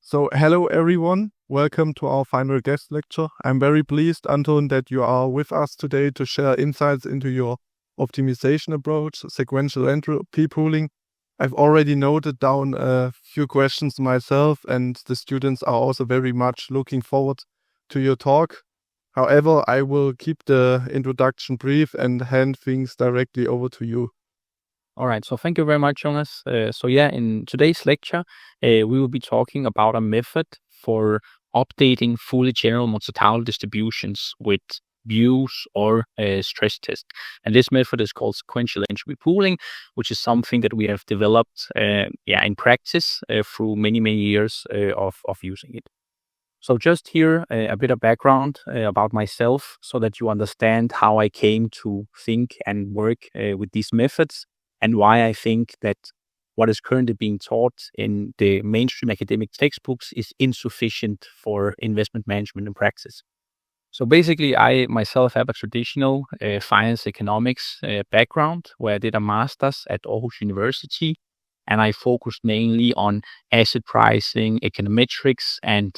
So, hello everyone. Welcome to our final guest lecture. I'm very pleased, Anton, that you are with us today to share insights into your optimization approach, sequential entropy pooling. I've already noted down a few questions myself, and the students are also very much looking forward to your talk. However, I will keep the introduction brief and hand things directly over to you. All right, so thank you very much, Jonas. In today's lecture, we will be talking about a method for updating fully general multi-tile distributions with views or stress test. And this method is called sequential entropy pooling, which is something that we have developed in practice through many years of using it. So just here, a bit of background about myself so that you understand how I came to think and work with these methods and why I think that what is currently being taught in the mainstream academic textbooks is insufficient for investment management in practice. So basically, I myself have a traditional finance economics background where I did a master's at Aarhus University, and I focused mainly on asset pricing, econometrics, and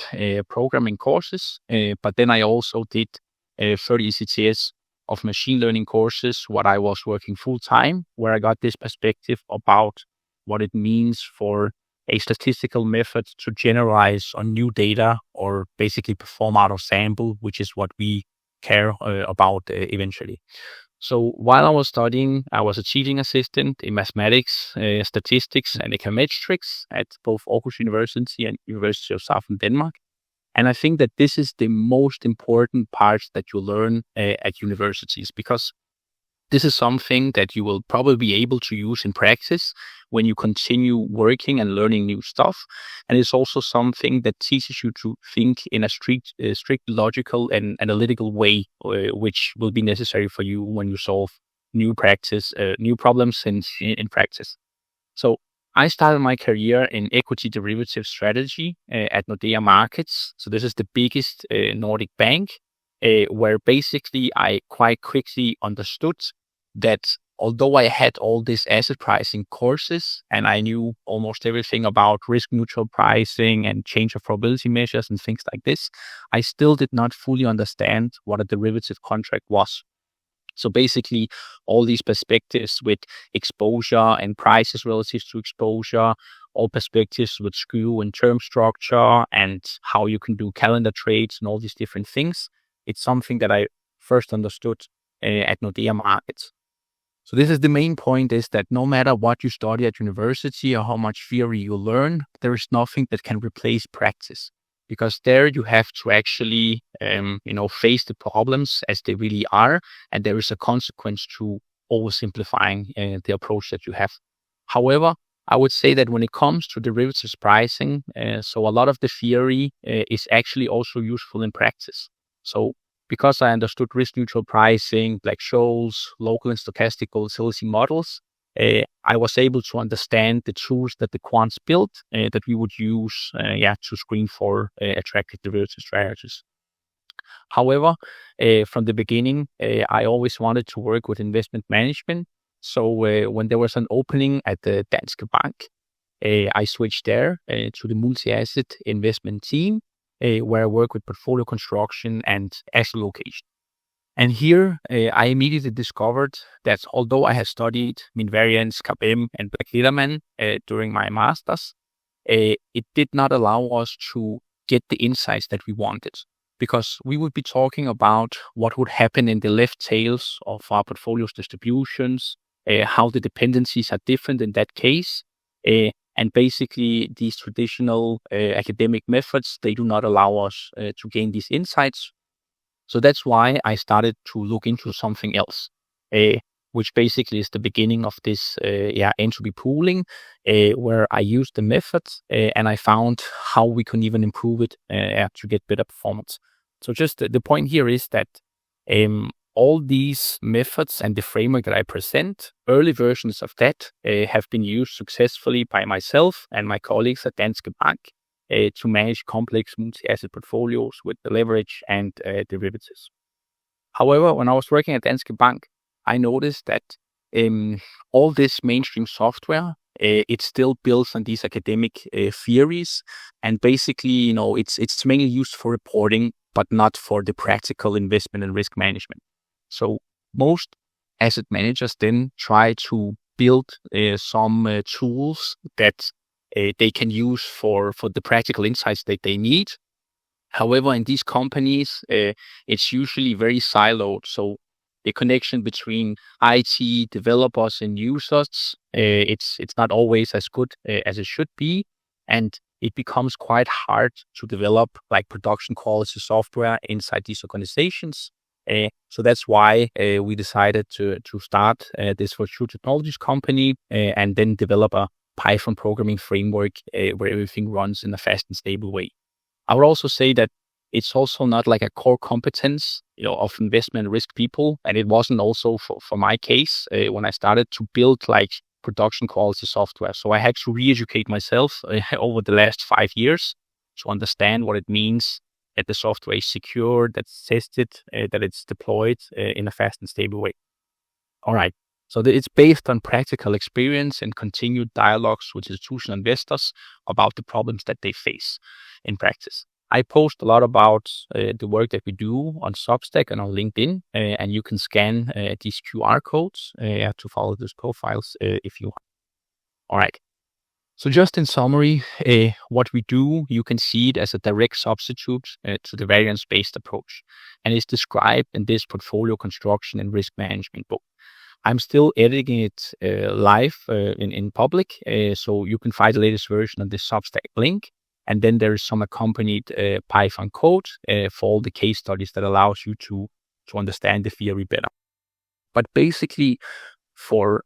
programming courses. But then I also did 30 ECTS of machine learning courses while I was working full time, where I got this perspective about what it means for a statistical method to generalize on new data or basically perform out of sample, which is what we care about eventually. So while I was studying, I was a teaching assistant in mathematics, statistics, and econometrics at both Aarhus University and University of Southern Denmark. And I think that this is the most important part that you learn at universities, because this is something that you will probably be able to use in practice when you continue working and learning new stuff. And it's also something that teaches you to think in a strict logical and analytical way, which will be necessary for you when you solve new problems in practice. So I started my career in equity derivative strategy at Nordea Markets. So this is the biggest Nordic bank, where basically I quite quickly understood that although I had all these asset pricing courses and I knew almost everything about risk neutral pricing and change of probability measures and things like this, I still did not fully understand what a derivative contract was. So basically, all these perspectives with exposure and prices relative to exposure, all perspectives with skew and term structure, and how you can do calendar trades and all these different things. It's something that I first understood at Nordea Markets. So this is the main point, is that no matter what you study at university or how much theory you learn, there is nothing that can replace practice. Because there you have to actually, face the problems as they really are, and there is a consequence to oversimplifying the approach that you have. However, I would say that when it comes to derivatives pricing, so a lot of the theory is actually also useful in practice. So because I understood risk neutral pricing, Black-Scholes, local and stochastic volatility models, I was able to understand the tools that the quants built that we would use to screen for attractive derivative strategies. However, from the beginning, I always wanted to work with investment management. So when there was an opening at the Danske Bank, I switched there to the multi-asset investment team, where I work with portfolio construction and asset allocation. And here, I immediately discovered that although I had studied mean variance, KPM, and Black-Leaderman during my master's, it did not allow us to get the insights that we wanted, because we would be talking about what would happen in the left tails of our portfolio's distributions, how the dependencies are different in that case, and basically these traditional academic methods, they do not allow us to gain these insights. So that's why I started to look into something else, which basically is the beginning of this entropy pooling, where I used the methods and I found how we can even improve it to get better performance. So just the point here is that all these methods and the framework that I present, early versions of that have been used successfully by myself and my colleagues at Danske Bank to manage complex multi-asset portfolios with the leverage and derivatives. However, when I was working at Danske Bank, I noticed that all this mainstream software it still builds on these academic theories, and basically, it's mainly used for reporting, but not for the practical investment and risk management. So most asset managers then try to build some tools that they can use for the practical insights that they need. However, in these companies, it's usually very siloed. So the connection between IT developers and users, it's not always as good as it should be, and it becomes quite hard to develop like production quality software inside these organizations. So that's why we decided to start this virtual technologies company and then develop a Python programming framework where everything runs in a fast and stable way. I would also say that it's also not like a core competence, of investment risk people. And it wasn't also for my case when I started to build like production quality software. So I had to re-educate myself over the last 5 years to understand what it means that the software is secure, that's tested, that it's deployed in a fast and stable way. All right. So it's based on practical experience and continued dialogues with institutional investors about the problems that they face in practice. I post a lot about the work that we do on Substack and on LinkedIn, and you can scan these QR codes to follow those profiles if you want. All right. So just in summary, what we do, you can see it as a direct substitute to the variance-based approach, and it's described in this portfolio construction and risk management book. I'm still editing it live in public, so you can find the latest version on the Substack link. And then there is some accompanied Python code for all the case studies that allows you to understand the theory better. But basically, for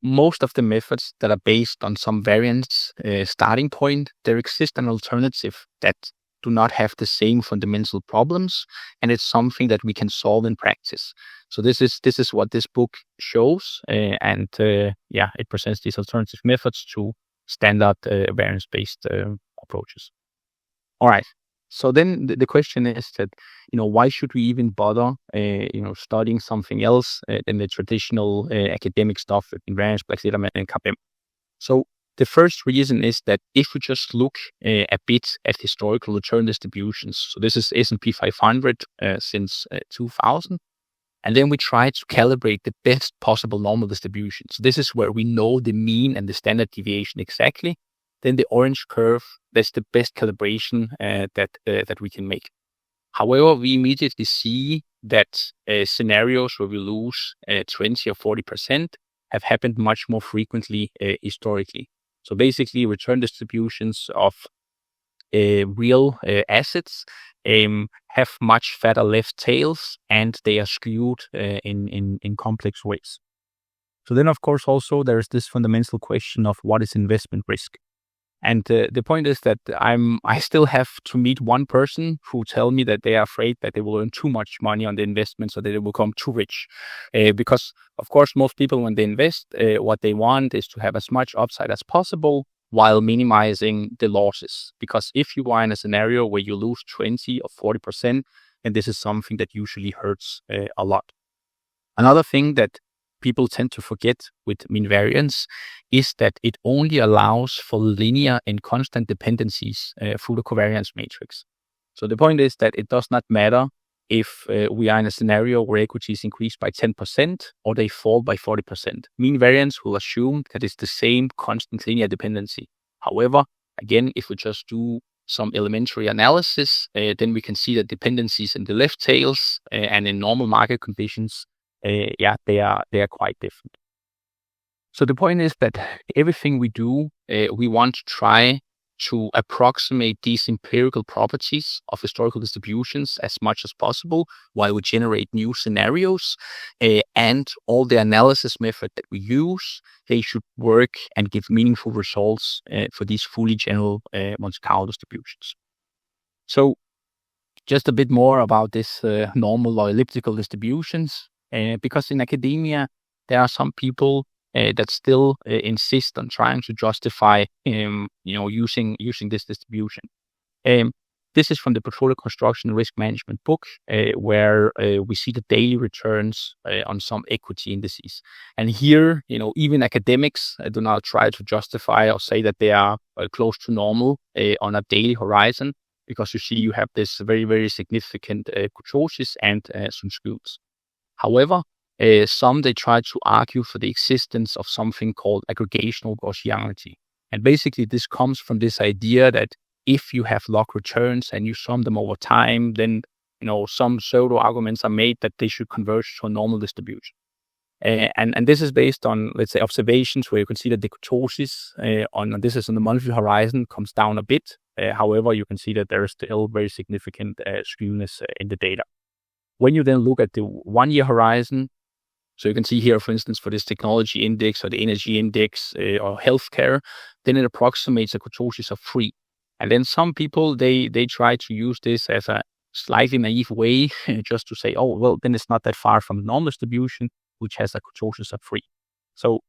most of the methods that are based on some variance starting point, there exists an alternative that do not have the same fundamental problems, and it's something that we can solve in practice. So this is what this book shows, and it presents these alternative methods to standard variance-based approaches. All right. So then the question is that, why should we even bother, studying something else than the traditional academic stuff in variance, black data and KPM? So the first reason is that if we just look a bit at historical return distributions, so this is S&P 500 since 2000, and then we try to calibrate the best possible normal distribution. So this is where we know the mean and the standard deviation exactly. Then the orange curve, that's the best calibration that we can make. However, we immediately see that scenarios where we lose 20 or 40% have happened much more frequently historically. So basically, return distributions of real assets have much fatter left tails, and they are skewed in complex ways. So then, of course, also there is this fundamental question of what is investment risk. And the point is that I still have to meet one person who tell me that they are afraid that they will earn too much money on the investment, so that they will become too rich. Because, of course, most people, when they invest, what they want is to have as much upside as possible while minimizing the losses. Because if you are in a scenario where you lose 20 or 40%, then this is something that usually hurts a lot. Another thing that people tend to forget with mean variance is that it only allows for linear and constant dependencies through the covariance matrix. So the point is that it does not matter if we are in a scenario where equities increase by 10% or they fall by 40%. Mean variance will assume that it's the same constant linear dependency. However, again, if we just do some elementary analysis, then we can see that dependencies in the left tails and in normal market conditions, they are quite different. So the point is that everything we do, we want to try to approximate these empirical properties of historical distributions as much as possible while we generate new scenarios, and all the analysis method that we use, they should work and give meaningful results for these fully general Monte Carlo distributions. So just a bit more about this normal or elliptical distributions. Because in academia, there are some people that still insist on trying to justify, using this distribution. this is from the Portfolio Construction and Risk Management book, where we see the daily returns on some equity indices. And here, even academics do not try to justify or say that they are close to normal on a daily horizon, because you see you have this very, very significant kurtosis and some skews. However, some they try to argue for the existence of something called aggregational Gaussianity. And basically this comes from this idea that if you have log returns and you sum them over time, then some pseudo arguments are made that they should converge to a normal distribution. And this is based on, let's say, observations where you can see that the kurtosis on this is on the monthly horizon comes down a bit. However, you can see that there is still very significant skewness in the data. When you then look at the 1 year horizon, so you can see here, for instance, for this technology index or the energy index or healthcare, then it approximates a kurtosis of 3. And then some people, they try to use this as a slightly naive way just to say, oh, well, then it's not that far from the normal distribution, which has a kurtosis of 3. So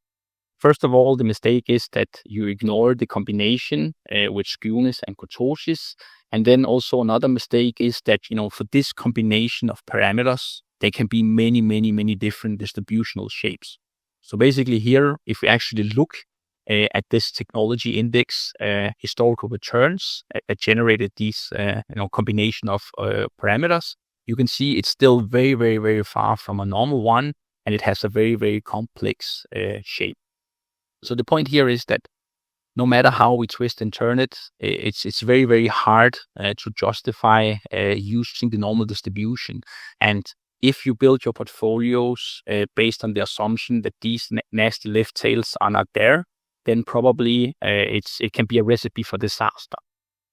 first of all, the mistake is that you ignore the combination with skewness and kurtosis. And then also another mistake is that, for this combination of parameters, there can be many, many, many different distributional shapes. So basically here, if we actually look at this technology index historical returns that generated these combination of parameters, you can see it's still very, very, very far from a normal one, and it has a very, very complex shape. So the point here is that no matter how we twist and turn it, it's very, very hard to justify using the normal distribution. And if you build your portfolios based on the assumption that these nasty left tails are not there, then probably it can be a recipe for disaster.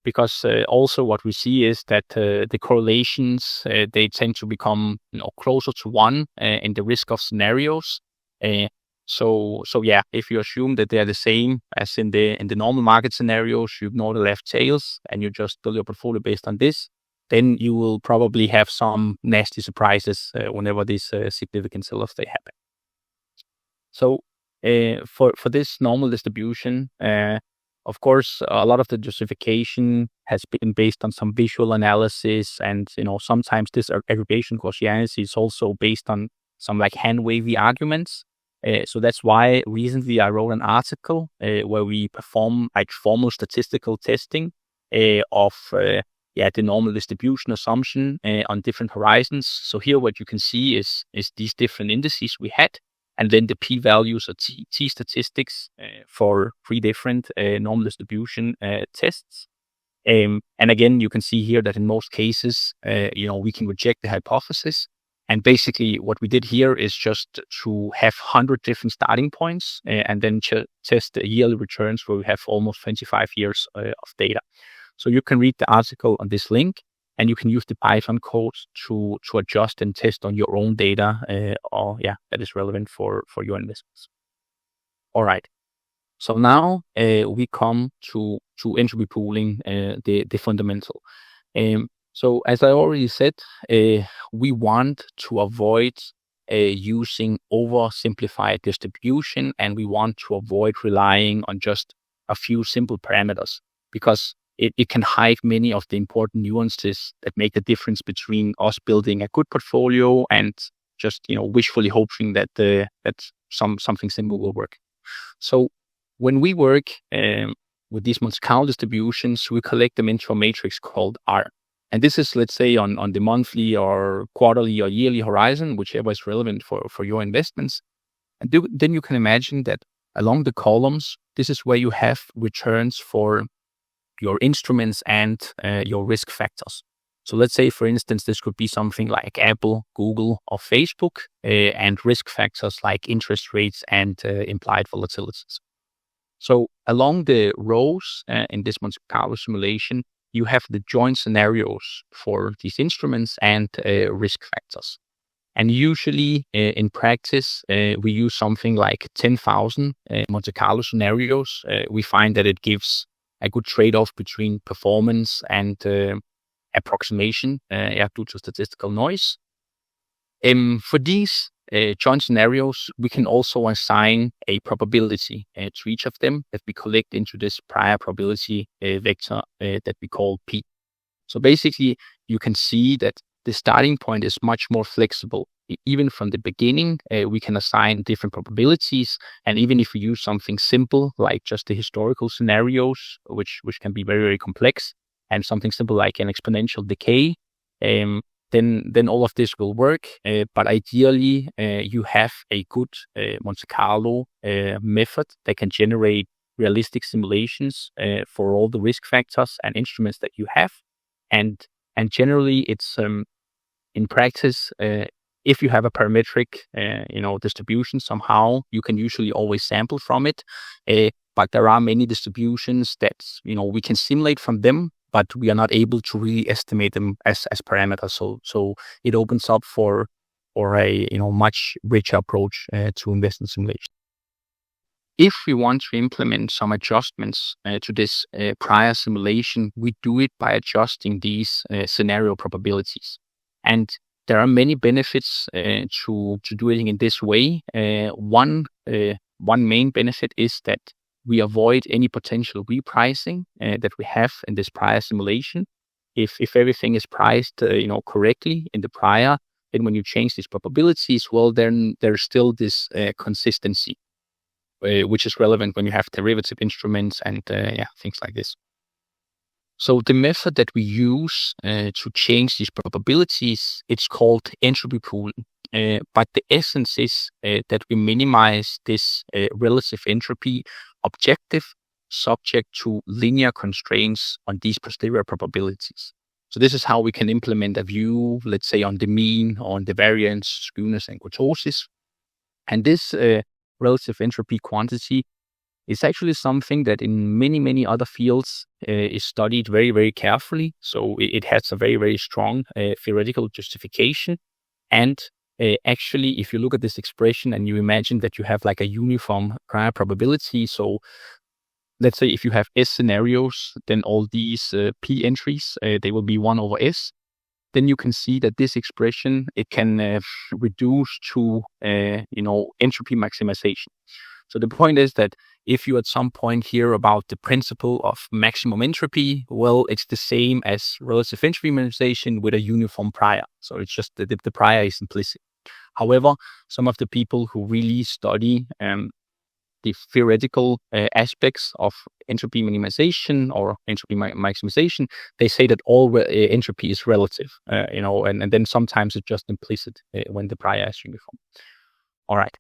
Because also what we see is that the correlations, they tend to become closer to 1 in the risk of scenarios. So yeah, if you assume that they are the same as in the normal market scenarios, you ignore the left tails and you just build your portfolio based on this, then you will probably have some nasty surprises whenever these significant sell-offs they happen. So for this normal distribution, of course, a lot of the justification has been based on some visual analysis, and sometimes this aggregation Gaussianity is also based on some like hand-wavy arguments. So that's why recently I wrote an article where we perform like formal statistical testing of the normal distribution assumption on different horizons. So here what you can see is these different indices we had, and then the p-values or t statistics for 3 different normal distribution tests. And again, you can see here that in most cases, we can reject the hypothesis. And basically what we did here is just to have 100 different starting points and then test the yearly returns where we have almost 25 years of data. So you can read the article on this link, and you can use the Python code to adjust and test on your own data that is relevant for your investments. All right. So now we come to entropy pooling, the fundamental. So as I already said, we want to avoid using oversimplified distribution, and we want to avoid relying on just a few simple parameters, because it can hide many of the important nuances that make the difference between us building a good portfolio and just wishfully hoping that something simple will work. So when we work with these Monte Carlo distributions, we collect them into a matrix called R. And this is, let's say, on the monthly or quarterly or yearly horizon, whichever is relevant for your investments. And then you can imagine that along the columns, this is where you have returns for your instruments and your risk factors. So let's say, for instance, this could be something like Apple, Google, or Facebook, and risk factors like interest rates and implied volatilities. So along the rows in this Monte Carlo simulation, you have the joint scenarios for these instruments and risk factors. And usually in practice, we use something like 10,000 Monte Carlo scenarios. We find that it gives a good trade-off between performance and approximation due to statistical noise. For these joint scenarios, we can also assign a probability to each of them that we collect into this prior probability vector that we call P. So basically, you can see that the starting point is much more flexible. Even from the beginning, we can assign different probabilities. And even if we use something simple, like just the historical scenarios, which can be very, very complex, and something simple like an exponential decay, then all of this will work. But ideally, you have a good Monte Carlo method that can generate realistic simulations for all the risk factors and instruments that you have. And generally, it's in practice, if you have a parametric distribution somehow, you can usually always sample from it. But there are many distributions that we can simulate from them, but we are not able to really estimate them as parameters. So it opens up for a much richer approach to investment simulation. If we want to implement some adjustments to this prior simulation, we do it by adjusting these scenario probabilities. And there are many benefits to doing it in this way. One main benefit is that we avoid any potential repricing that we have in this prior simulation. If everything is priced correctly in the prior, then when you change these probabilities, well, then there's still this consistency, which is relevant when you have derivative instruments and things like this. So the method that we use to change these probabilities, it's called entropy pooling. But the essence is that we minimize this relative entropy objective subject to linear constraints on these posterior probabilities. So this is how we can implement a view, let's say, on the mean, on the variance, skewness, and kurtosis. And this relative entropy quantity is actually something that in many, many other fields is studied very, very carefully. So it has a very, very strong theoretical justification. And actually, if you look at this expression and you imagine that you have like a uniform prior probability, so let's say if you have S scenarios, then all these P entries, they will be 1 over S. Then you can see that this expression, it can reduce to, entropy maximization. So the point is that if you at some point hear about the principle of maximum entropy, well, it's the same as relative entropy minimization with a uniform prior. So it's just that the prior is implicit. However, some of the people who really study the theoretical aspects of entropy minimization or entropy maximization, they say that all entropy is relative, and then sometimes it's just implicit when the prior is uniform. All right.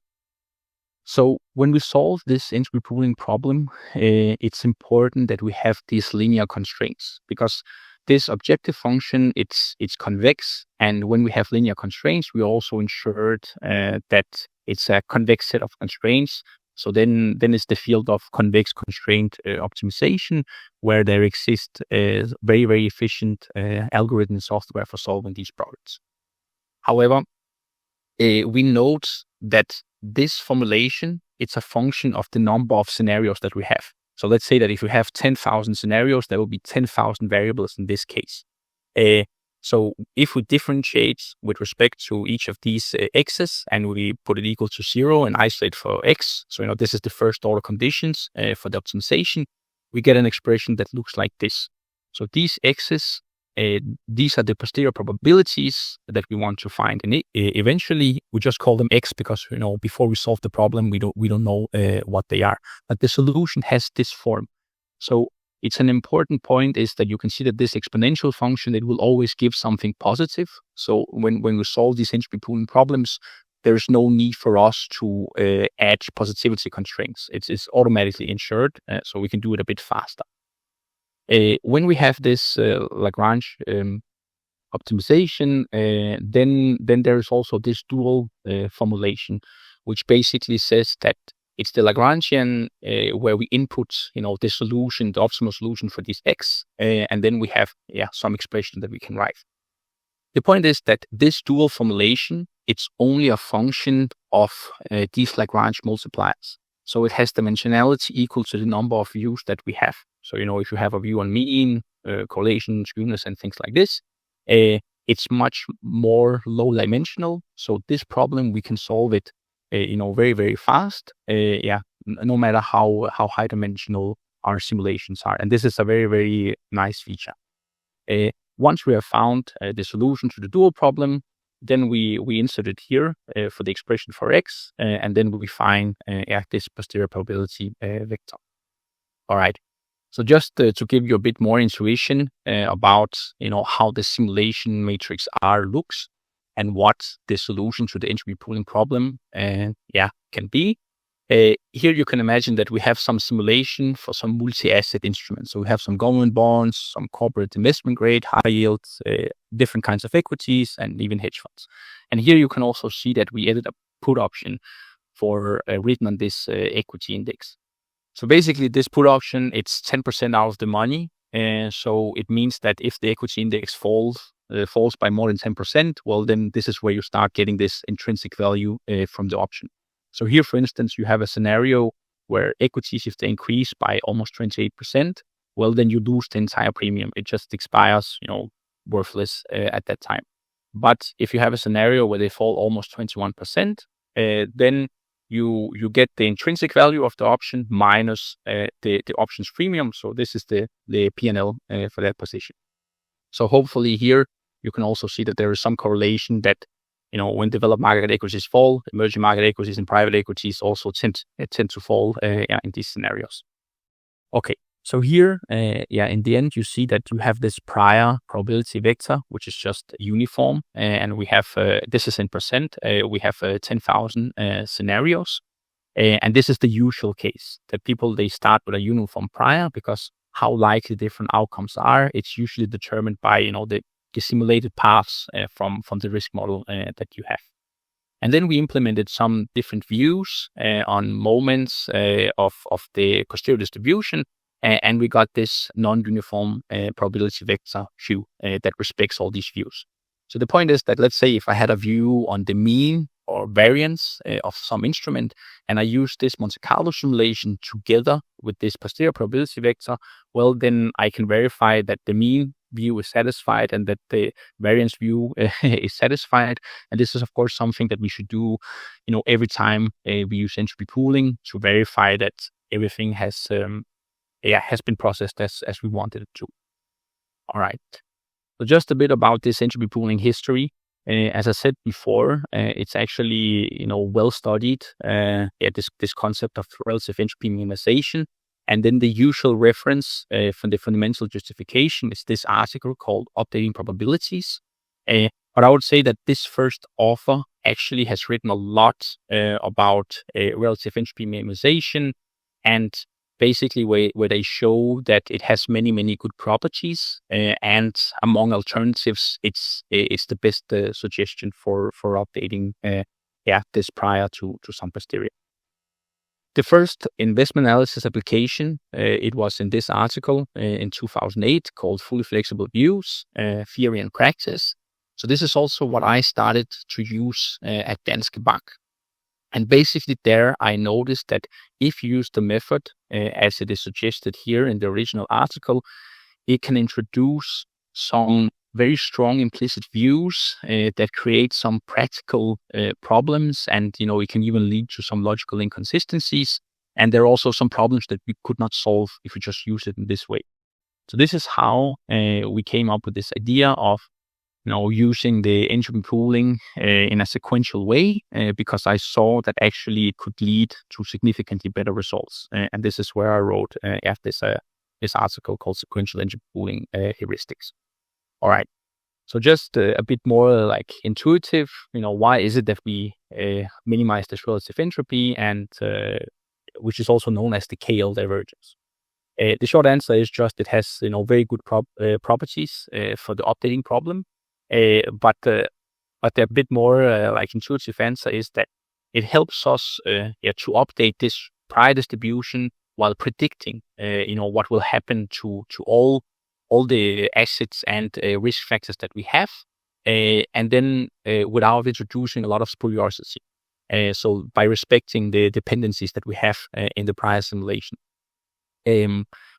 So when we solve this entropy pooling problem, it's important that we have these linear constraints, because this objective function, it's convex, and when we have linear constraints, we also ensured that it's a convex set of constraints. So then it's the field of convex constraint optimization, where there exist very, very efficient algorithm software for solving these problems. However, we note that this formulation, it's a function of the number of scenarios that we have. So let's say that if we have 10,000 scenarios, there will be 10,000 variables in this case. So if we differentiate with respect to each of these x's and we put it equal to 0 and isolate for x, so this is the first order conditions for the optimization, we get an expression that looks like this. So these x's, these are the posterior probabilities that we want to find, and eventually we just call them x because before we solve the problem we don't know what they are. But the solution has this form. So it's an important point is that you can see that this exponential function, it will always give something positive. So when we solve these entropy pooling problems, there is no need for us to add positivity constraints. It's automatically ensured, so we can do it a bit faster. When we have this Lagrange optimization, then there is also this dual formulation, which basically says that it's the Lagrangian where we input, the solution, the optimal solution for this x, and then we have some expression that we can write. The point is that this dual formulation, it's only a function of these Lagrange multipliers. So it has dimensionality equal to the number of views that we have. So, if you have a view on mean, correlation, skewness, and things like this, it's much more low dimensional. So this problem, we can solve it, very, very fast. No matter how high dimensional our simulations are. And this is a very, very nice feature. once we have found the solution to the dual problem, then we insert it here for the expression for x, and then we find this posterior probability vector. All right. So just to give you a bit more intuition about how the simulation matrix R looks and what the solution to the entropy pooling problem can be. Here you can imagine that we have some simulation for some multi-asset instruments. So we have some government bonds, some corporate investment grade, high yields, different kinds of equities, and even hedge funds. And here you can also see that we added a put option for written on this equity index. So basically this put option, it's 10% out of the money. And so it means that if the equity index falls by more than 10%, well, then this is where you start getting this intrinsic value from the option. So here, for instance, you have a scenario where equities, if they increase by almost 28%, well, then you lose the entire premium. It just expires, worthless at that time. But if you have a scenario where they fall almost 21%, then you get the intrinsic value of the option minus the option's premium. So this is the P&L for that position. So hopefully here you can also see that there is some correlation that when developed market equities fall, emerging market equities and private equities also tend to fall in these scenarios. Okay, so here, in the end, you see that you have this prior probability vector, which is just uniform, and we have this is in percent. We have 10,000 scenarios, and this is the usual case that people they start with a uniform prior because how likely different outcomes are. It's usually determined by the simulated paths from the risk model that you have. And then we implemented some different views on moments of the posterior distribution, and we got this non-uniform probability vector view that respects all these views. So the point is that let's say if I had a view on the mean or variance of some instrument, and I use this Monte Carlo simulation together with this posterior probability vector, well, then I can verify that the mean view is satisfied and that the variance view is satisfied. And this is, of course, something that we should do, every time we use entropy pooling to verify that everything has been processed as we wanted it to. All right. So just a bit about this entropy pooling history. As I said before, it's actually well studied. This concept of relative entropy minimization. And then the usual reference for the fundamental justification is this article called Updating Probabilities. But I would say that this first author actually has written a lot about relative entropy minimization, and basically where they show that it has many, many good properties. And among alternatives, it's the best suggestion for updating this prior to some posterior. The first investment analysis application, it was in this article in 2008 called Fully Flexible Views, Theory and Practice. So this is also what I started to use at Danske Bank. And basically there I noticed that if you use the method as it is suggested here in the original article, it can introduce some very strong implicit views that create some practical problems, and it can even lead to some logical inconsistencies. And there are also some problems that we could not solve if we just use it in this way. So this is how we came up with this idea of using the entropy pooling in a sequential way, because I saw that actually it could lead to significantly better results. And this is where I wrote this article called Sequential Entropy Pooling Heuristics. All right. So just a bit more like intuitive, why is it that we minimize this relative entropy, and which is also known as the KL divergence? The short answer is just it has very good properties for the updating problem. But the a bit more like intuitive answer is that it helps us to update this prior distribution while predicting what will happen to all the assets and risk factors that we have, and then without introducing a lot of spuriosity. So by respecting the dependencies that we have in the prior simulation.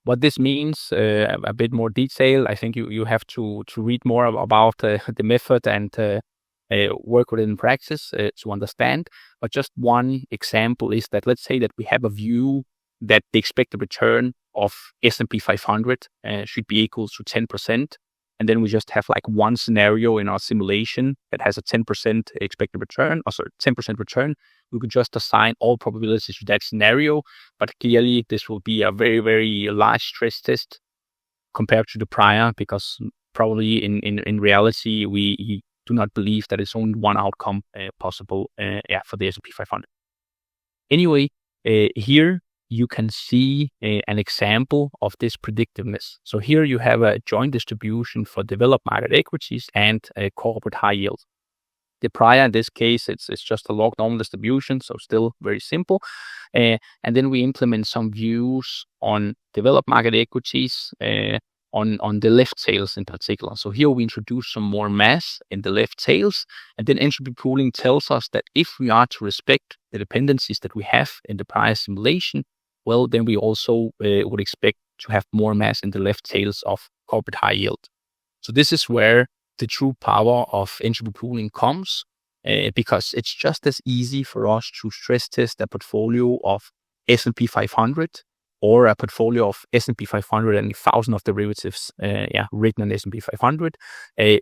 What this means, a bit more detail, I think you have to read more about the method and work with it in practice to understand. But just one example is that let's say that we have a view that the expected return of S&P 500 should be equal to 10%. and then we just have like one scenario in our simulation that has a 10% expected return, 10% return, we could just assign all probabilities to that scenario. But clearly, this will be a very, very large stress test compared to the prior, because probably in reality, we do not believe that it's only one outcome possible for the S&P 500. Anyway, here you can see an example of this predictiveness. So here you have a joint distribution for developed market equities and corporate high yield. The prior, in this case, it's just a log normal distribution, so still very simple. And then we implement some views on developed market equities, on the left tails in particular. So here we introduce some more mass in the left tails, and then entropy pooling tells us that if we are to respect the dependencies that we have in the prior simulation, well, then we also would expect to have more mass in the left tails of corporate high yield. So this is where the true power of entropy pooling comes, because it's just as easy for us to stress test a portfolio of S&P 500 or a portfolio of S&P 500 and 1,000 of derivatives written on S&P 500.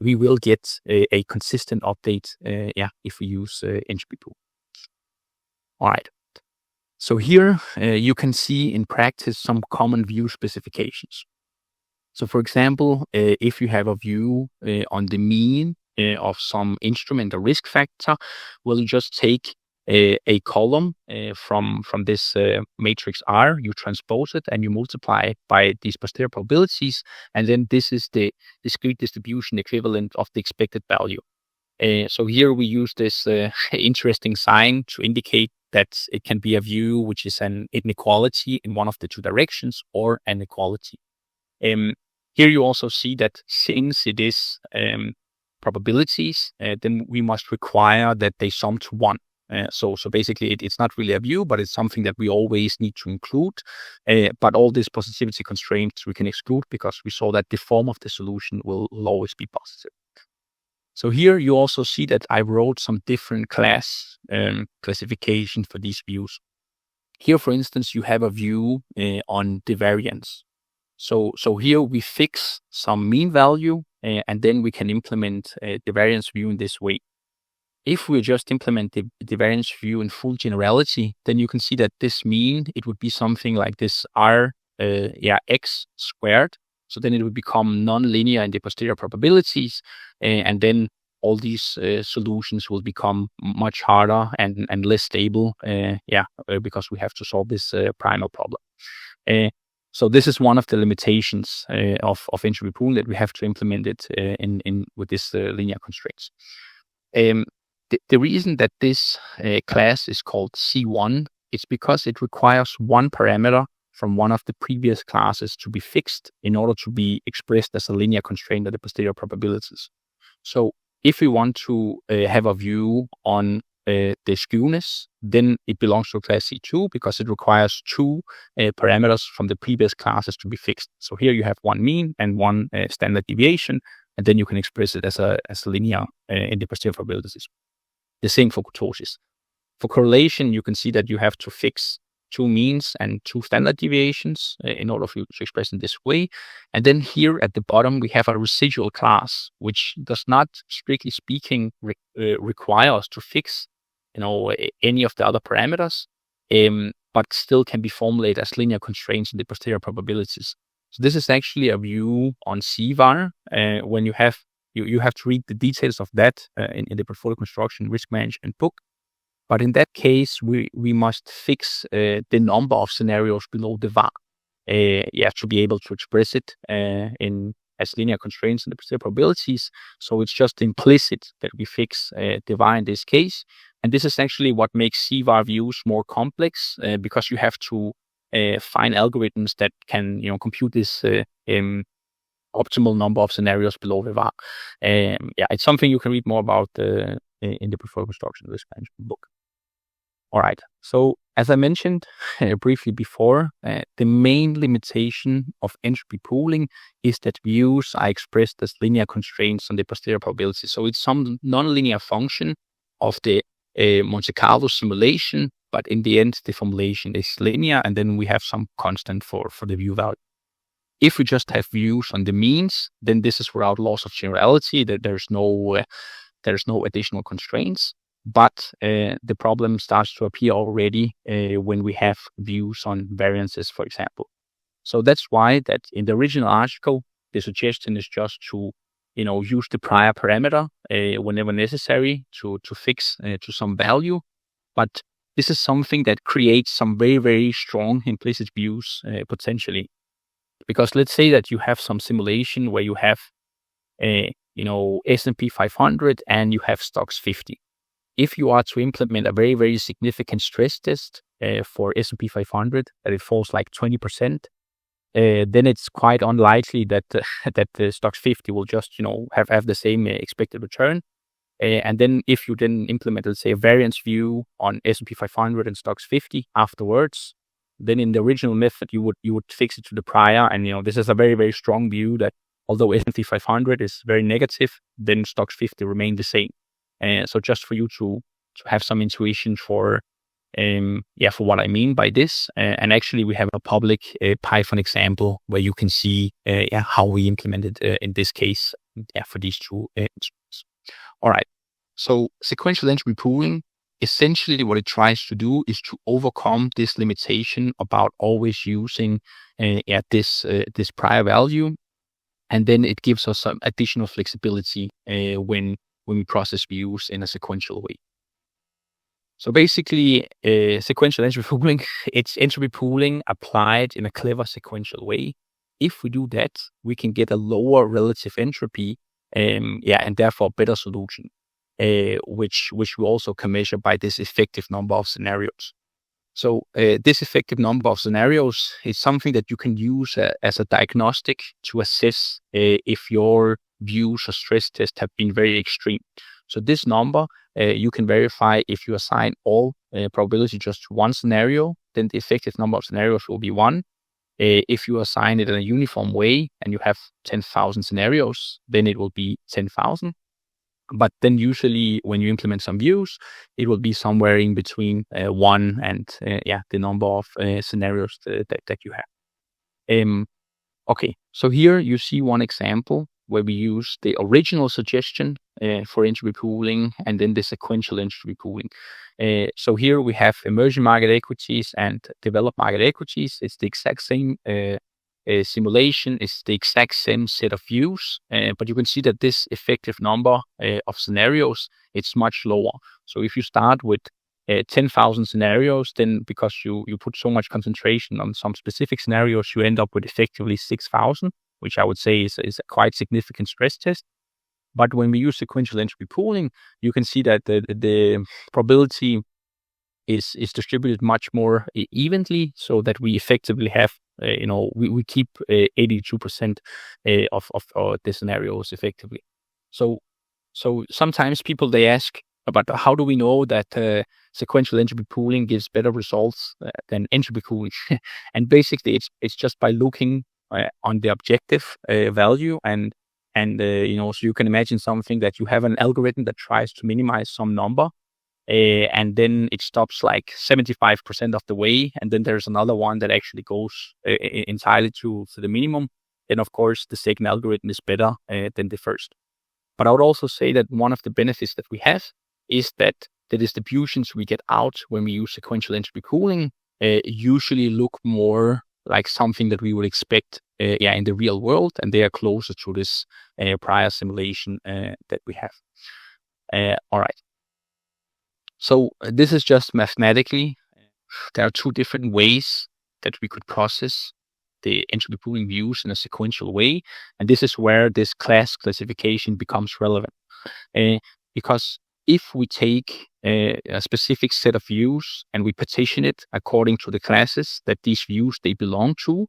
We will get a consistent update if we use entropy pool. All right. So here you can see in practice some common view specifications. So for example, if you have a view on the mean of some instrument or risk factor, we'll just take a column from this matrix R, you transpose it and you multiply it by these posterior probabilities, and then this is the discrete distribution equivalent of the expected value. So here we use this interesting sign to indicate that it can be a view which is an inequality in one of the two directions or an equality. Here you also see that since it is probabilities, then we must require that they sum to 1. So basically it's not really a view, but it's something that we always need to include. But all these positivity constraints we can exclude because we saw that the form of the solution will always be positive. So here you also see that I wrote some different classification for these views. Here, for instance, you have a view on the variance. So here we fix some mean value, and then we can implement the variance view in this way. If we just implement the variance view in full generality, then you can see that this mean, it would be something like this x squared. So then it would become non-linear in the posterior probabilities, and then all these solutions will become much harder and less stable, because we have to solve this primal problem. So this is one of the limitations of entropy pooling, that we have to implement it with this linear constraints. The reason that this class is called C1 is because it requires one parameter from one of the previous classes to be fixed in order to be expressed as a linear constraint of the posterior probabilities. So if we want to have a view on the skewness, then it belongs to class C2 because it requires two parameters from the previous classes to be fixed. So here you have one mean and one standard deviation, and then you can express it as a linear in the posterior probabilities. The same for kurtosis. For correlation, you can see that you have to fix two means and two standard deviations in order for you to express in this way. And then here at the bottom, we have a residual class, which does not, strictly speaking, require us to fix any of the other parameters, but still can be formulated as linear constraints in the posterior probabilities. So this is actually a view on CVAR. When you have to read the details of that in the portfolio construction risk management book. But in that case, we must fix the number of scenarios below the VAR to be able to express it as linear constraints in the posterior probabilities. So it's just implicit that we fix the VAR in this case. And this is actually what makes CVAR views more complex because you have to find algorithms that can compute this optimal number of scenarios below the VAR. It's something you can read more about in the portfolio construction risk management book. All right. So as I mentioned briefly before, the main limitation of entropy pooling is that views are expressed as linear constraints on the posterior probability. So it's some nonlinear function of the Monte Carlo simulation, but in the end, the formulation is linear, and then we have some constant for the view value. If we just have views on the means, then this is without loss of generality, that there's no additional constraints. But the problem starts to appear already when we have views on variances, for example. So that's why that in the original article, the suggestion is just to use the prior parameter whenever necessary to fix to some value. But this is something that creates some very, very strong implicit views potentially. Because let's say that you have some simulation where you have S&P 500 and you have stocks 50. If you are to implement a very, very significant stress test for S&P 500 that it falls like 20%, then it's quite unlikely that that the stocks 50 will just have the same expected return. And then if you then implement, let's say, a variance view on S&P 500 and stocks 50 afterwards, then in the original method you would fix it to the prior, and this is a very, very strong view that although S&P 500 is very negative, then stocks 50 remain the same. So just for you to have some intuition for what I mean by this, and actually we have a public Python example where you can see how we implemented in this case for these two instruments. All right. So sequential entropy pooling, essentially what it tries to do is to overcome this limitation about always using this prior value, and then it gives us some additional flexibility when we process views in a sequential way. So basically, sequential entropy pooling, it's entropy pooling applied in a clever sequential way. If we do that, we can get a lower relative entropy, and therefore a better solution, which we also can measure by this effective number of scenarios. So this effective number of scenarios is something that you can use as a diagnostic to assess if your views or stress tests have been very extreme. So this number, you can verify if you assign all probability just to one scenario, then the effective number of scenarios will be 1. If you assign it in a uniform way and you have 10,000 scenarios, then it will be 10,000. But then usually when you implement some views, it will be somewhere in between 1 and the number of scenarios that you have. Okay, so here you see one example where we use the original suggestion for entropy pooling and then the sequential entropy pooling. So here we have emerging market equities and developed market equities. It's the exact same simulation, it's the exact same set of views, but you can see that this effective number of scenarios, it's much lower. So if you start with 10,000 scenarios, then because you put so much concentration on some specific scenarios, you end up with effectively 6,000, which I would say is a quite significant stress test. But when we use sequential entropy pooling, you can see that the probability is distributed much more evenly, so that we effectively have we keep 82% of the scenarios effectively. So sometimes people, they ask about how do we know that sequential entropy pooling gives better results than entropy pooling? And basically it's just by looking on the objective value, and so you can imagine something that you have an algorithm that tries to minimize some number, and then it stops like 75% of the way, and then there's another one that actually goes entirely to the minimum. Then of course the second algorithm is better than the first. But I would also say that one of the benefits that we have is that the distributions we get out when we use sequential entropy pooling usually look more like something that we would expect in the real world, and they are closer to this prior simulation that we have. All right. So this is just mathematically. There are two different ways that we could process the entropy pooling views in a sequential way, and this is where this class classification becomes relevant. Because if we take a specific set of views and we partition it according to the classes that these views they belong to,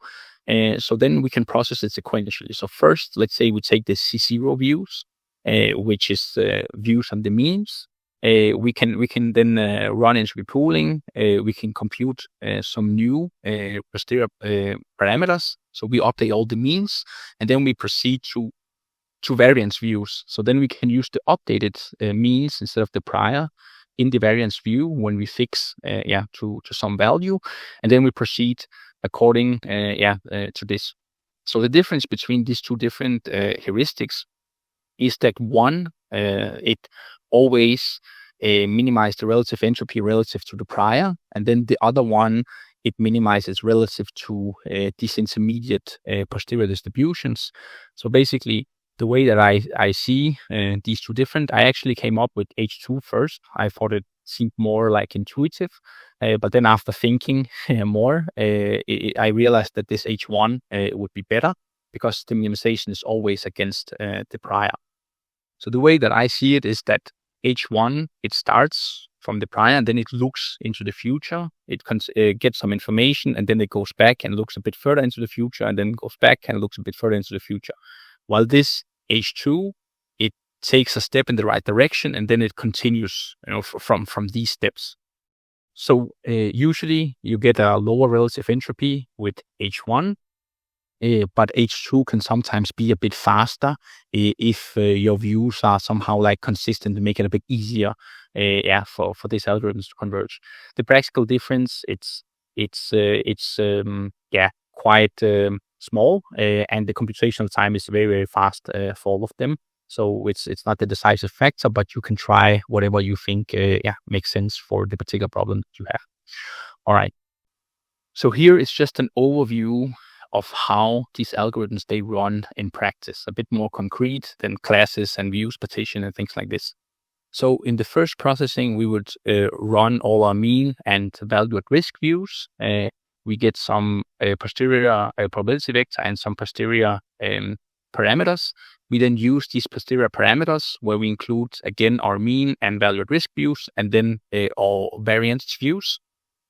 so then we can process it sequentially. So first, let's say we take the C0 views, which is views on the means. We can then run entropy pooling. We can compute some new posterior parameters. So we update all the means, and then we proceed to variance views. So then we can use the updated means instead of the prior in the variance view when we fix to some value, and then we proceed according to this. So the difference between these two different heuristics is that one, it always minimizes the relative entropy relative to the prior, and then the other one, it minimizes relative to these intermediate posterior distributions. So basically, the way that I see these two different, I actually came up with H2 first. I thought it seemed more like intuitive, but then after thinking more, I realized that this H1 would be better because the minimization is always against the prior. So the way that I see it is that H1, it starts from the prior and then it looks into the future. It gets some information and then it goes back and looks a bit further into the future and then goes back and looks a bit further into the future. While this H2, it takes a step in the right direction and then it continues, from these steps. So usually you get a lower relative entropy with H1, but H2 can sometimes be a bit faster if your views are somehow like consistent and make it a bit easier, for these algorithms to converge. The practical difference, it's quite small, and the computational time is very, very fast for all of them. So it's not the decisive factor, but you can try whatever you think makes sense for the particular problem that you have. All right. So here is just an overview of how these algorithms, they run in practice, a bit more concrete than classes and views, partition, and things like this. So in the first processing, we would run all our mean and value at risk views. We get some posterior probability vector and some posterior parameters. We then use these posterior parameters where we include, again, our mean and value at risk views, and then our variance views.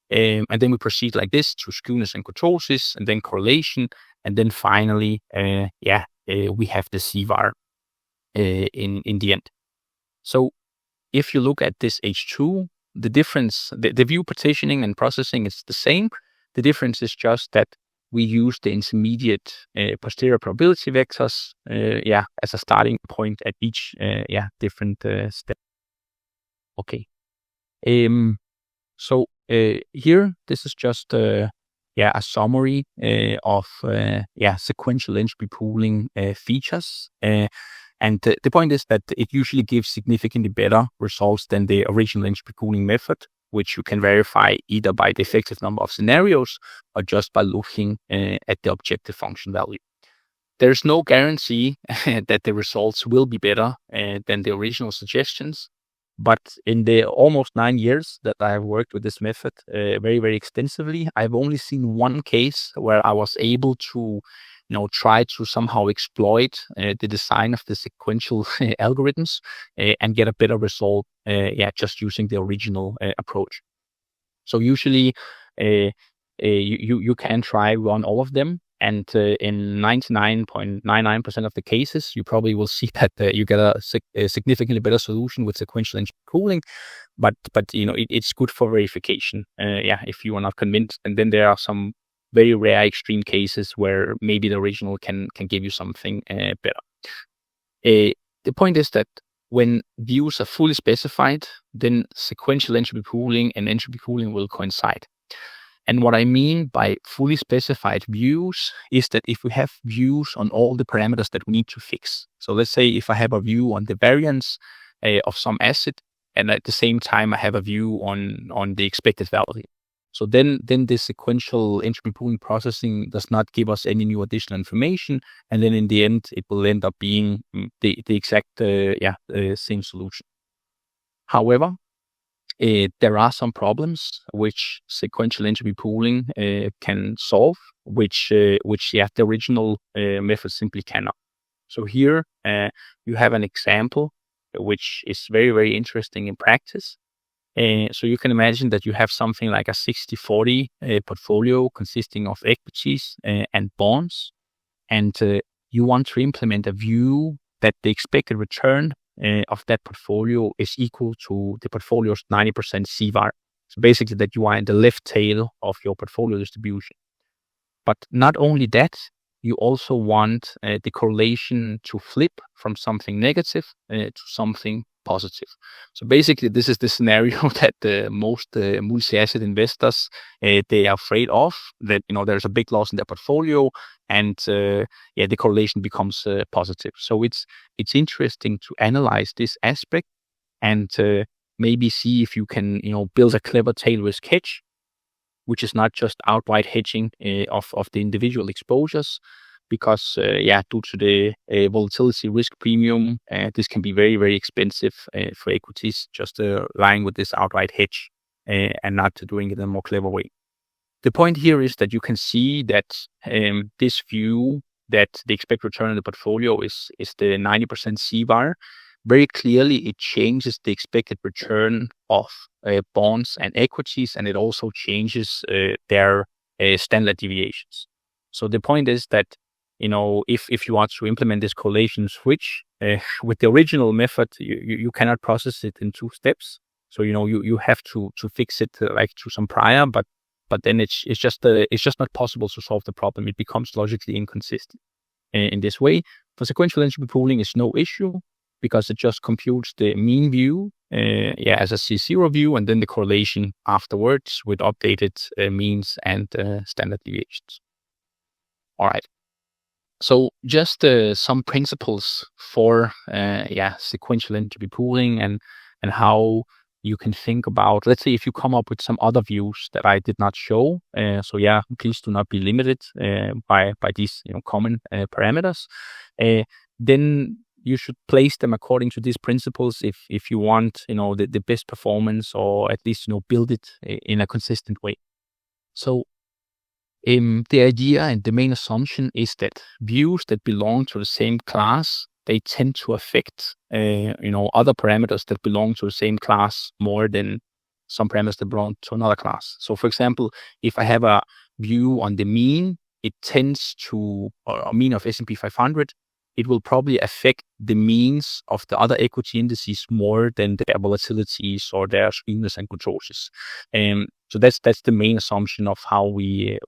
And then we proceed like this to skewness and kurtosis, and then correlation, and then finally, we have the CVAR in the end. So if you look at this H2, the difference, the view partitioning and processing is the same. The difference is just that we use the intermediate posterior probability vectors, as a starting point at each different step. Okay. So here, this is just a summary of sequential entropy pooling features. And the point is that it usually gives significantly better results than the original entropy pooling method, which you can verify either by the effective number of scenarios or just by looking at the objective function value. There's no guarantee that the results will be better than the original suggestions. But in the almost 9 years that I have worked with this method very, very extensively, I've only seen one case where I was able to, try to somehow exploit the design of the sequential algorithms and get a better result, just using the original approach. So usually, you can run all of them. And in 99.99% of the cases, you probably will see that you get a significantly better solution with sequential entropy pooling. But it's good for verification. If you are not convinced, and then there are some very rare extreme cases where maybe the original can give you something better. The point is that when views are fully specified, then sequential entropy pooling and entropy pooling will coincide. And what I mean by fully specified views is that if we have views on all the parameters that we need to fix. So let's say if I have a view on the variance of some asset, and at the same time I have a view on the expected value. So then the sequential entropy pooling processing does not give us any new additional information. And then in the end, it will end up being the exact same solution. However, there are some problems which sequential entropy pooling can solve, which the original method simply cannot. So here you have an example which is very, very interesting in practice. So you can imagine that you have something like a 60-40 portfolio consisting of equities and bonds, and you want to implement a view that the expected return of that portfolio is equal to the portfolio's 90% CVAR. So basically that you are in the left tail of your portfolio distribution. But not only that, you also want the correlation to flip from something negative to something positive. So basically, this is the scenario that most multi-asset investors they are afraid of, that there's a big loss in their portfolio, and the correlation becomes positive. So it's interesting to analyze this aspect and maybe see if you can build a clever tail risk hedge, which is not just outright hedging of the individual exposures, because due to the volatility risk premium, this can be very, very expensive for equities, just lying with this outright hedge and not doing it in a more clever way. The point here is that you can see that this view that the expected return on the portfolio is the 90% CVAR. Very clearly, it changes the expected return of bonds and equities, and it also changes their standard deviations. So the point is that if you want to implement this correlation switch with the original method, you cannot process it in 2 steps. So you have to fix it like to some prior, but then it's just not possible to solve the problem. It becomes logically inconsistent in this way. For sequential entropy pooling, it's no issue, because it just computes the mean view as a C0 view, and then the correlation afterwards with updated means and standard deviations. All right. So just some principles for sequential entropy pooling and how you can think about, let's say, if you come up with some other views that I did not show. Please do not be limited by these common parameters. Then you should place them according to these principles if you want the best performance, or at least build it in a consistent way. So the idea and the main assumption is that views that belong to the same class, they tend to affect other parameters that belong to the same class more than some parameters that belong to another class. So for example, if I have a view on the mean, it tends to, or a mean of S&P 500, it will probably affect the means of the other equity indices more than their volatilities or their skewness and kurtosis. So that's the main assumption of how we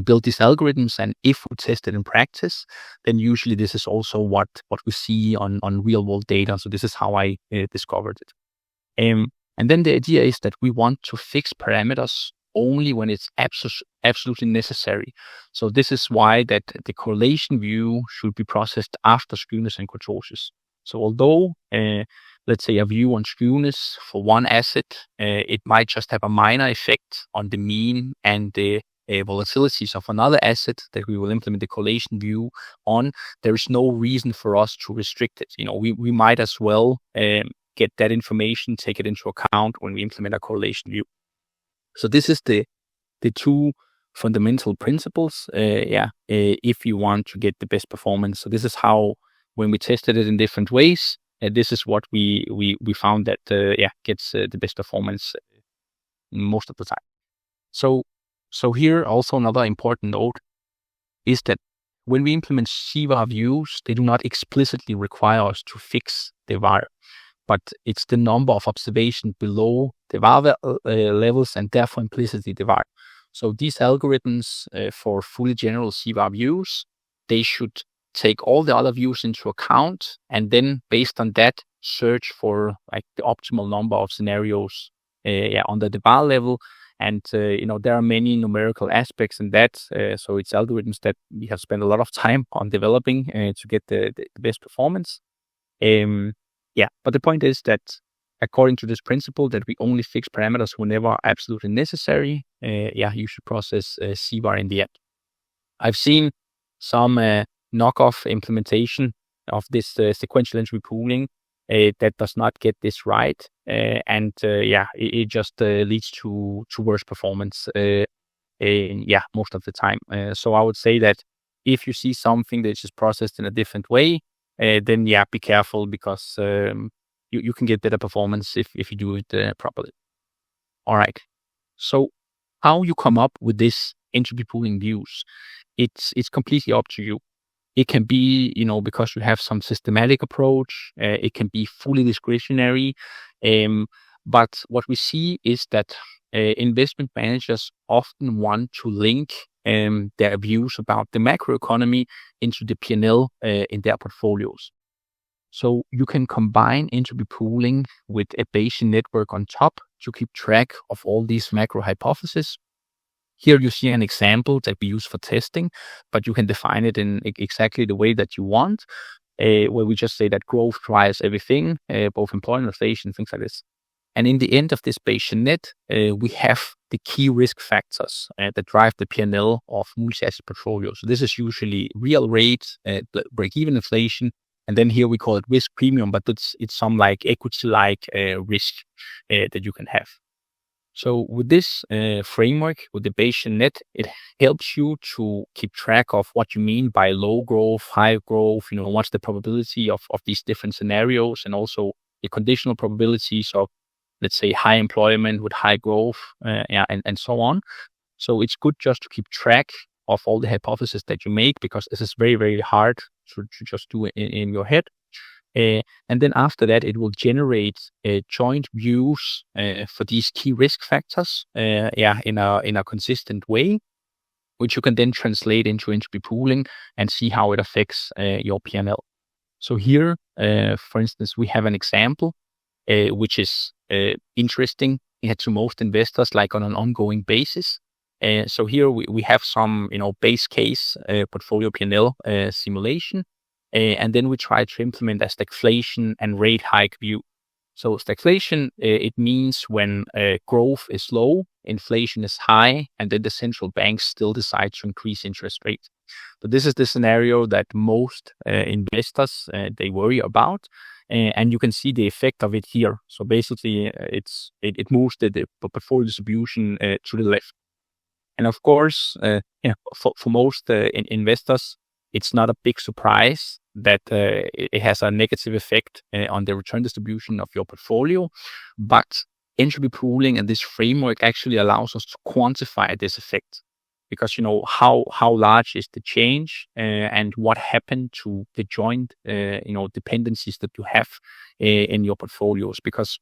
build these algorithms. And if we test it in practice, then usually this is also what we see on real world data. So this is how I discovered it. And then the idea is that we want to fix parameters only when it's absolutely necessary. So this is why that the correlation view should be processed after skewness and kurtosis. So although, let's say, a view on skewness for one asset, it might just have a minor effect on the mean and the volatilities of another asset that we will implement the correlation view on, there is no reason for us to restrict it. We might as well get that information, take it into account when we implement a correlation view. So this is the 2 fundamental principles, if you want to get the best performance. So this is how, when we tested it in different ways, this is what we found that gets the best performance most of the time. So here also another important note is that when we implement CVAR views, they do not explicitly require us to fix the VAR, but it's the number of observations below the VAR levels, and therefore implicitly the VAR. So these algorithms for fully general CVAR views, they should take all the other views into account, and then based on that, search for like the optimal number of scenarios under the VAR level. And there are many numerical aspects in that. So it's algorithms that we have spent a lot of time on developing to get the best performance. But the point is that according to this principle that we only fix parameters whenever absolutely necessary, you should process CVAR in the end. I've seen some knockoff implementation of this sequential entropy pooling that does not get this right, and it just leads to worse performance most of the time. So I would say that if you see something that is processed in a different way, then be careful, because you can get better performance if you do it properly. All right. So how you come up with this entropy pooling views, it's completely up to you. It can be, because you have some systematic approach. It can be fully discretionary. But what we see is that investment managers often want to link their views about the macroeconomy into the P&L in their portfolios. So you can combine entropy pooling with a Bayesian network on top to keep track of all these macro hypotheses. Here you see an example that we use for testing, but you can define it in exactly the way that you want, where we just say that growth drives everything, both employment, inflation, things like this. And in the end of this Bayesian net, we have the key risk factors that drive the P&L of multi-asset portfolios. So this is usually real rate, break-even inflation, and then here we call it risk premium, but it's some like equity-like risk that you can have. So with this framework, with the Bayesian net, it helps you to keep track of what you mean by low growth, high growth, what's the probability of these different scenarios, and also the conditional probabilities of, let's say, high employment with high growth, and so on. So it's good just to keep track of all the hypotheses that you make, because this is very, very hard to just do it in your head. And then after that, it will generate joint views for these key risk factors, in a consistent way, which you can then translate into entropy pooling and see how it affects your P&L. So here, for instance, we have an example which is interesting to most investors, like on an ongoing basis. So here we have some, base case portfolio P&L simulation. And then we try to implement a stagflation and rate hike view. So stagflation, it means when growth is low, inflation is high, and then the central banks still decide to increase interest rates. But this is the scenario that most investors, they worry about. And you can see the effect of it here. So basically, it moves the portfolio distribution to the left. And of course, for most investors, it's not a big surprise that it has a negative effect on the return distribution of your portfolio. But entropy pooling and this framework actually allows us to quantify this effect, because how large is the change and what happened to the joint dependencies that you have in your portfolios. Because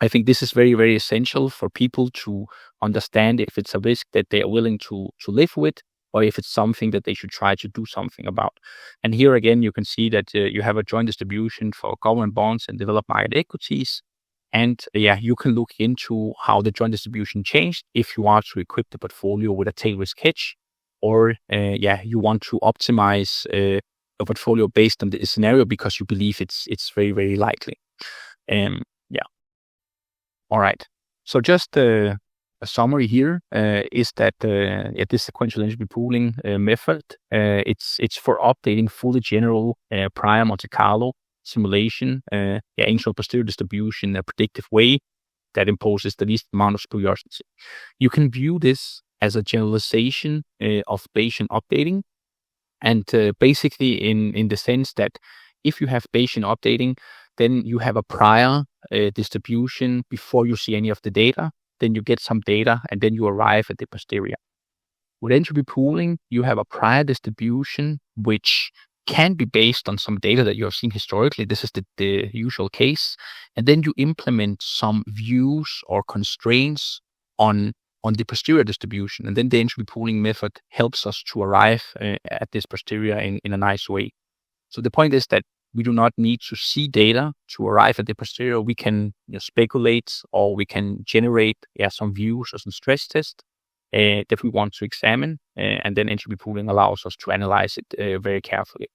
I think this is very, very essential for people to understand if it's a risk that they are willing to live with, or if it's something that they should try to do something about. And here again, you can see that you have a joint distribution for government bonds and developed market equities. And you can look into how the joint distribution changed if you are to equip the portfolio with a tail risk hedge, or you want to optimize a portfolio based on the scenario because you believe it's very, very likely. All right. So just a summary here is that this sequential entropy pooling method, it's for updating fully general prior Monte Carlo simulation, initial posterior distribution in a predictive way that imposes the least amount of curiosity. You can view this as a generalization of Bayesian updating, and basically in the sense that if you have Bayesian updating, then you have a prior distribution before you see any of the data. Then you get some data, and then you arrive at the posterior. With entropy pooling, you have a prior distribution which can be based on some data that you have seen historically. This is the usual case. And then you implement some views or constraints on the posterior distribution. And then the entropy pooling method helps us to arrive at this posterior in a nice way. So the point is that we do not need to see data to arrive at the posterior. We can speculate, or we can generate some views or some stress tests that we want to examine. And then entropy pooling allows us to analyze it very carefully.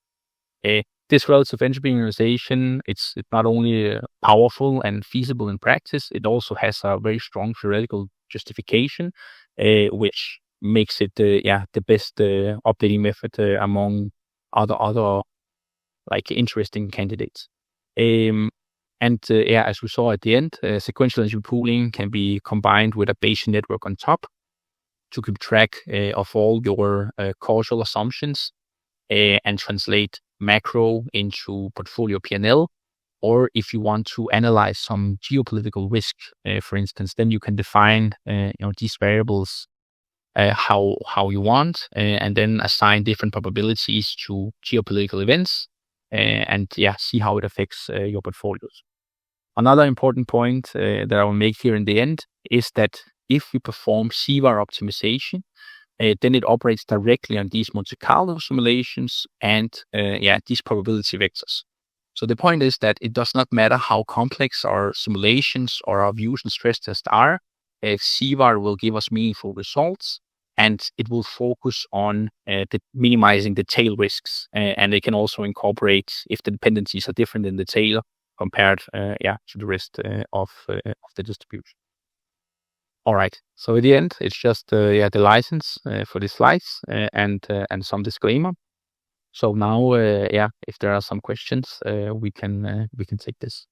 This relative entropy minimization, it's not only powerful and feasible in practice, it also has a very strong theoretical justification, which makes it the best updating method among other like interesting candidates. As we saw at the end, sequential entropy pooling can be combined with a Bayesian network on top to keep track of all your causal assumptions and translate macro into portfolio P&L. Or if you want to analyze some geopolitical risk, for instance, then you can define these variables how you want, and then assign different probabilities to geopolitical events, and see how it affects your portfolios. Another important point that I will make here in the end is that if we perform CVAR optimization, then it operates directly on these Monte Carlo simulations and these probability vectors. So the point is that it does not matter how complex our simulations or our views and stress tests are. CVAR will give us meaningful results, and it will focus on minimizing the tail risks. And it can also incorporate if the dependencies are different in the tail compared to the rest of the distribution. All right. So at the end, it's just the license for the slides and some disclaimer. So now, if there are some questions, we can take this.